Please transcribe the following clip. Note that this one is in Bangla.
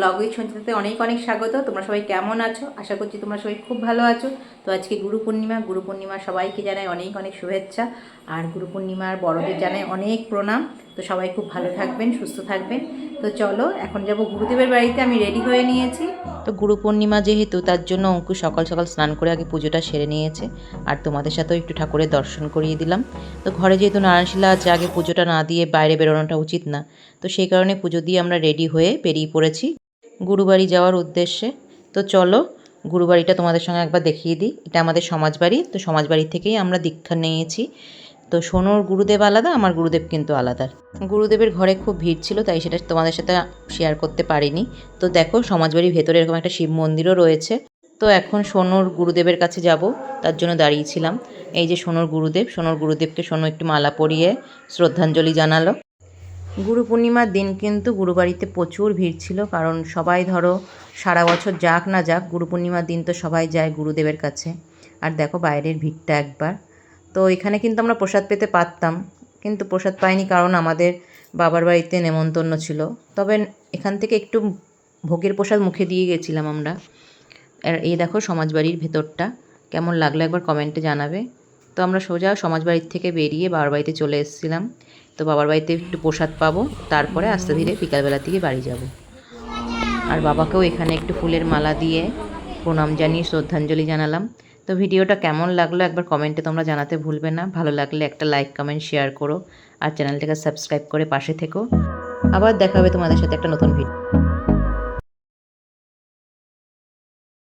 ব্লগ উইথ সঞ্চিতাতে অনেক অনেক স্বাগত। তোমরা সবাই কেমন আছো? আশা করছি তোমরা সবাই খুব ভালো আছো। তো আজকে গুরু পূর্ণিমা সবাইকে জানাই অনেক অনেক শুভেচ্ছা। আর গুরু পূর্ণিমার বড়দের জানাই অনেক প্রণাম। তো সবাই খুব ভালো থাকবেন, সুস্থ থাকবেন। তো চলো এখন যাব গুরুদেবের বাড়িতে। আমি রেডি হয়ে নিয়েছি। তো গুরু পূর্ণিমা যেহেতু, তার জন্য অঙ্কুশ সকাল সকাল স্নান করে আগে পুজোটা সেরে নিয়েছে। আর তোমাদের সাথেও একটু ঠাকুরের দর্শন করিয়ে দিলাম। তো ঘরে যেহেতু নারায়ণশিলা আছে, আগে পুজোটা না দিয়ে বাইরে বেরোনোটা উচিত না। তো সেই কারণে পুজো দিয়ে আমরা রেডি হয়ে বেরিয়ে পড়েছি গুরুবাড়ি যাওয়ার উদ্দেশ্যে। তো চলো গুরুবাড়িটা তোমাদের সঙ্গে একবার দেখিয়ে দিই। এটা আমাদের সমাজবাড়ি। তো সমাজবাড়ি থেকেই আমরা দীক্ষা নিয়েছি। তো সোনুর গুরুদেব আলাদা, আমার গুরুদেব কিন্তু আলাদা। গুরুদেবের ঘরে খুব ভিড় ছিল, তাই সেটা তোমাদের সাথে শেয়ার করতে পারিনি। তো দেখো সমাজবাড়ির ভেতরে এরকম একটা শিব মন্দিরও রয়েছে। তো এখন সোনুর গুরুদেবের কাছে যাব, তার জন্য দাঁড়িয়েছিলাম। এই যে সোনুর গুরুদেবকে সোনু একটু মালা পরিয়ে শ্রদ্ধাঞ্জলি জানালো। গুরু পূর্ণিমার দিন কিন্তু গুরুবাড়িতে প্রচুর ভিড় ছিল, কারণ সবাই ধরো সারা বছর যাক না যাক, গুরু পূর্ণিমার দিন তো সবাই যায় গুরুদেবের কাছে। আর দেখো বাইরের ভিড়টা একবার। তো এখানে কিন্তু আমরা প্রসাদ পেতে পারতাম, কিন্তু প্রসাদ পাইনি, কারণ আমাদের বাবার বাড়িতে নেমন্তন্ন ছিল। তবে এখান থেকে একটু ভোগের প্রসাদ মুখে দিয়ে গেছিলাম আমরা। আর এই দেখো সমাজবাড়ির ভেতরটা কেমন লাগলো একবার কমেন্টে জানাবে। তো আমরা সোজা সমাজবাড়ির থেকে বেরিয়ে বাবার বাড়িতে চলে এসেছিলাম। তো বাবার বাড়িতে একটু প্রসাদ পাবো, তারপরে আস্তে ধীরে বিকালবেলার দিকে বাড়ি যাব। আর বাবাকেও এখানে একটু ফুলের মালা দিয়ে প্রণাম জানিয়ে শ্রদ্ধাঞ্জলি জানালাম। তো ভিডিওটা কেমন লাগলো একবার কমেন্টে তোমরা জানাতে ভুলবে না। ভালো লাগলে একটা লাইক কমেন্ট শেয়ার করো, আর চ্যানেলটাকে সাবস্ক্রাইব করে পাশে থেকো। আবার দেখা হবে তোমাদের সাথে একটা নতুন ভিডিও।